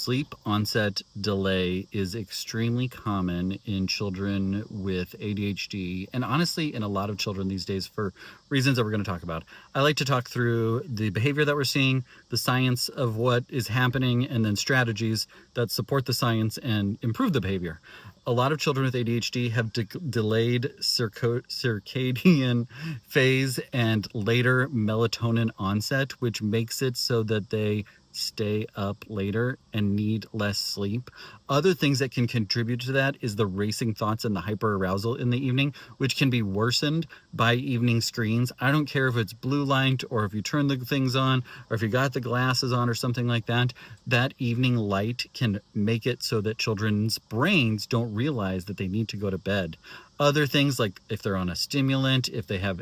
Sleep onset delay is extremely common in children with ADHD, and honestly, in a lot of children these days for reasons that we're going to talk about. I like to talk through the behavior that we're seeing, the science of what is happening, and then strategies that support the science and improve the behavior. A lot of children with ADHD have delayed circadian phase and later melatonin onset, which makes it so that they stay up later and need less sleep. Other things that can contribute to that is the racing thoughts and the hyperarousal in the evening, which can be worsened by evening screens. I don't care if it's blue light or if you turn the things on or if you got the glasses on or something like that. That evening light can make it so that children's brains don't realize that they need to go to bed. Other things, like if they're on a stimulant, if they have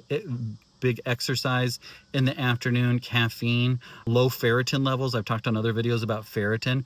big exercise in the afternoon, caffeine, low ferritin levels. I've talked on other videos about ferritin.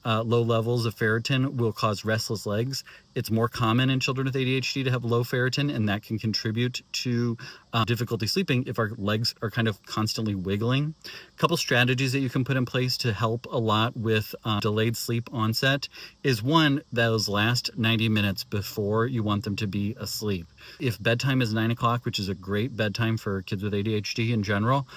Low levels of ferritin will cause restless legs. It's more common in children with ADHD to have low ferritin, and that can contribute to difficulty sleeping if our legs are kind of constantly wiggling. A couple strategies that you can put in place to help a lot with delayed sleep onset is one, those last 90 minutes before you want them to be asleep. If bedtime is 9 o'clock, which is a great bedtime for kids with ADHD in general,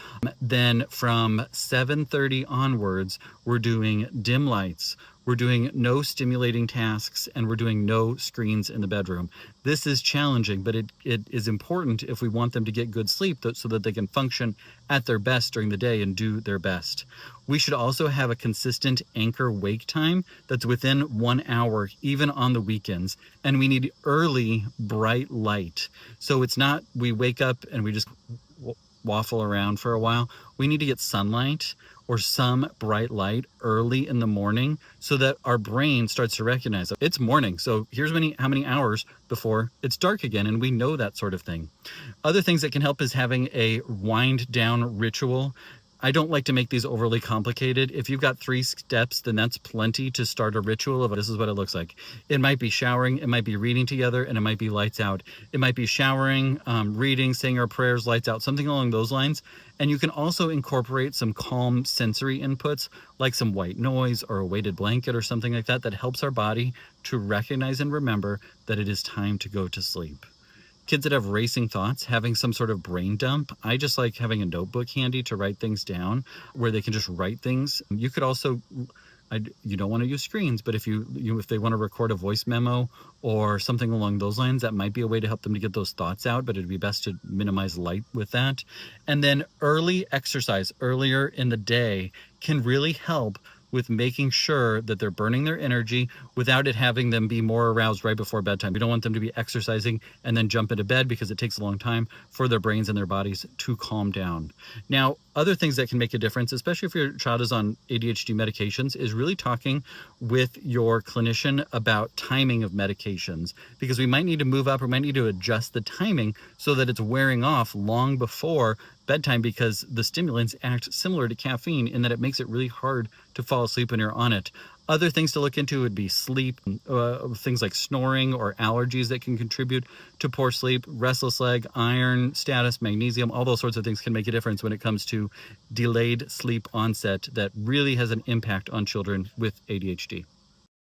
then from 7:30 onwards, we're doing dim lights. We're doing no stimulating tasks, and we're doing no screens in the bedroom. This is challenging, but it is important if we want them to get good sleep so that they can function at their best during the day and do their best. We should also have a consistent anchor wake time that's within 1 hour, even on the weekends. And we need early, bright light. So it's not we wake up and we just waffle around for a while. We need to get sunlight or some bright light early in the morning so that our brain starts to recognize it's morning. So here's how many hours before it's dark again, and we know that sort of thing. Other things that can help is having a wind down ritual. I don't like to make these overly complicated. If you've got 3 steps, then that's plenty to start a ritual of this is what it looks like. It might be showering, it might be reading together, and it might be lights out. It might be showering, reading, saying our prayers, lights out, something along those lines. And you can also incorporate some calm sensory inputs, like some white noise or a weighted blanket or something like that, that helps our body to recognize and remember that it is time to go to sleep. Kids that have racing thoughts, having some sort of brain dump. I just like having a notebook handy to write things down where they can just write things. You could also, you don't want to use screens, but if they want to record a voice memo or something along those lines, that might be a way to help them to get those thoughts out, but it'd be best to minimize light with that. And then early exercise earlier in the day can really help with making sure that they're burning their energy without it having them be more aroused right before bedtime. We don't want them to be exercising and then jump into bed because it takes a long time for their brains and their bodies to calm down. Now, other things that can make a difference, especially if your child is on ADHD medications, is really talking with your clinician about timing of medications, because we might need to move up or might need to adjust the timing so that it's wearing off long before bedtime, because the stimulants act similar to caffeine in that it makes it really hard to fall asleep when you're on it. Other things to look into would be sleep, things like snoring or allergies that can contribute to poor sleep, restless leg, iron status, magnesium, all those sorts of things can make a difference when it comes to delayed sleep onset that really has an impact on children with ADHD.